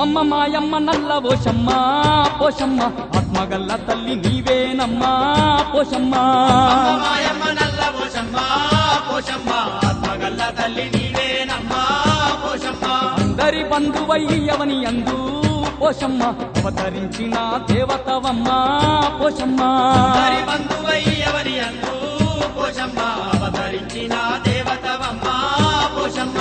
అమ్మమ్మ మాయమ్మ నల్ల పోషమ్మ పోషమ్మ ఆత్మగల్ల తల్లి నీవేనమ్మా పోషమ్మ మాయమ్మ నల్ల పోషమ్మ పోషమ్మ ఆత్మగల్ల తల్లి నీవేనమ్మా పోషమ్మ అందరి బంధువయ్యవని అందు పోషమ్మ అవతరించిన దేవతవమ్మ పోషమ్మ అందరి బంధువయ్యవని అందు పోషమ్మ అవతరించిన దేవతవమ్మ పోషమ్మ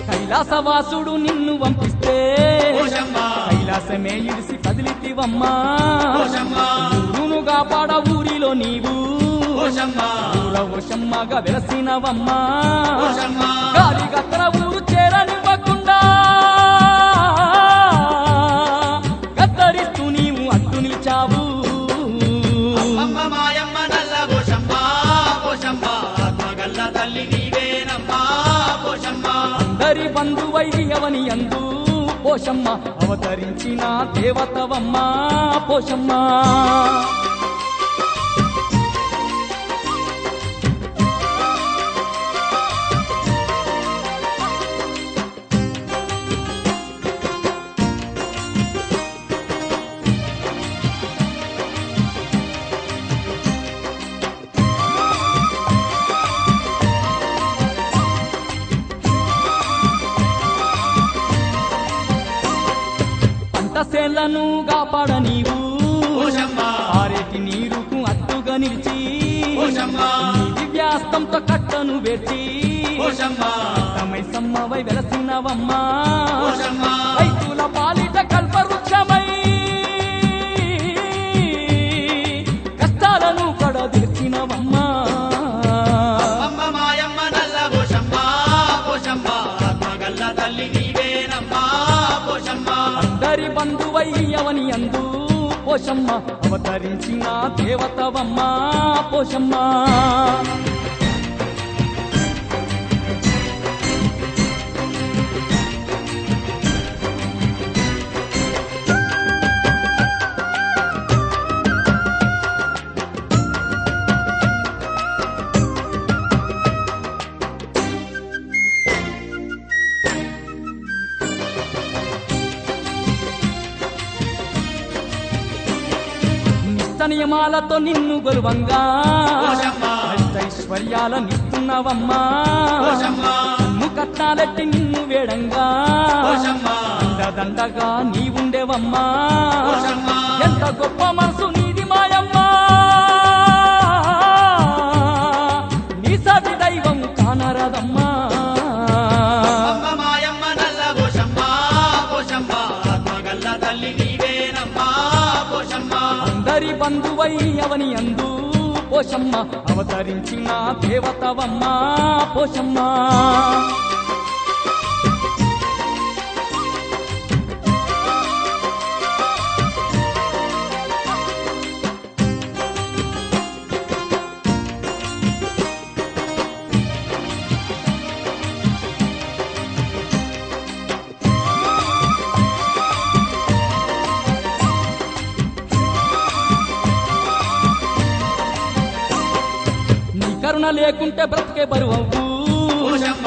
కైలాసవాసుడు నిన్ను పంపిస్తే పోషమ్మ కైలాసమే ఇడిసి కదిలితివమ్మా పోషమ్మ ఊరును కాపాడ ఊరిలో నీవు పోషమ్మ ఊరవశమ్మగా వెలసినవమ్మా పోషమ్మ గాలి గత్తర ఊరు చేరనివ్వకుండా గద్దరిస్తూ నీవు అడ్డు నిలిచావు అమ్మ మాయమ్మ నల్ల పోషమ్మ పోషమ్మ ఆత్మగల్ల తల్లి నీవేనమ్మా పోషమ్మ అందరి బంధువయ్యవని అందు పోషమ్మ అవతరించిన దేవతవమ్మ పోషమ్మ పంటసేళ్లను కాపాడ నీవు పోషమ్మ ఆరేటి నీరుకు అడ్డుగా నిలిచి పోషమ్మ నీ దివ్యాస్తంతో కట్టను వేర్చి పోషమ్మ సమ్మవై వెలసినవమ్మా పోషమ్మ రైతుల పాలిట కల్పవృక్షమై కష్టాలను కడదీర్చినవమ్మా అమ్మ మాయమ్మ నల్ల పోషమ్మ పోషమ్మ ఆత్మగల్ల తల్లి నీవేనమ్మా పోషమ్మ అందరి బంధువయ్యవని అందు పోషమ్మ అవతరించిన దేవతవమ్మ పోషమ్మ నియమాలతో నిన్ను గొలువంగా పోషమ్మ ఐశ్వర్యాలనిస్తున్నవమ్మా పోషమ్మ కట్నాలెట్టి నిన్ను వేడంగా పోషమ్మ దండగా నీ ఉండేవమ్మా పోషమ్మ ఎంత గొప్ప మనసు నీది మాయమ్మా నీ సాటి దైవం కానరదమ్మా అమ్మ మాయమ్మ నల్ల పోషమ్మ పోషమ్మ ఆత్మగల్ల తల్లి నీవేనమ్మా పోషమ్మ అందరి బంధువయ్యవని అందు పోషమ్మ అవతరించిన దేవతవమ్మ పోషమ్మ కరుణ లేకుంటే బ్రతికే బరువవు పోషమ్మ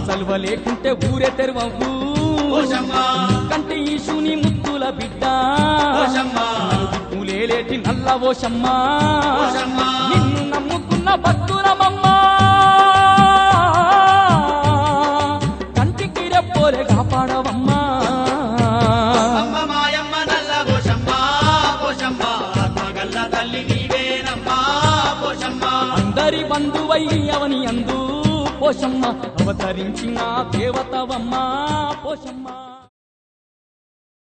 చలువ లేకుంటే ఊరే తెరువవు పోషమ్మ కంటే ఈశుని ముత్తుల బిడ్డ పోషమ్మ పూలేలేటి నల్ల ఓషమ్మ పోషమ్మ నిన్ను నమ్ముకున్న భక్తులమమ్మ కంటికి రెప్పోలే కాపాడవమ్మా అమ్మ మాయమ్మ నల్ల పోషమ్మ పోషమ్మ ఆత్మగల్ల తల్లి నీవేనమ్మా పోషమ్మ అందరి బంధువయ్యవని అందు పోషమ్మ అవతరించిన దేవతవమ్మ పోషమ్మ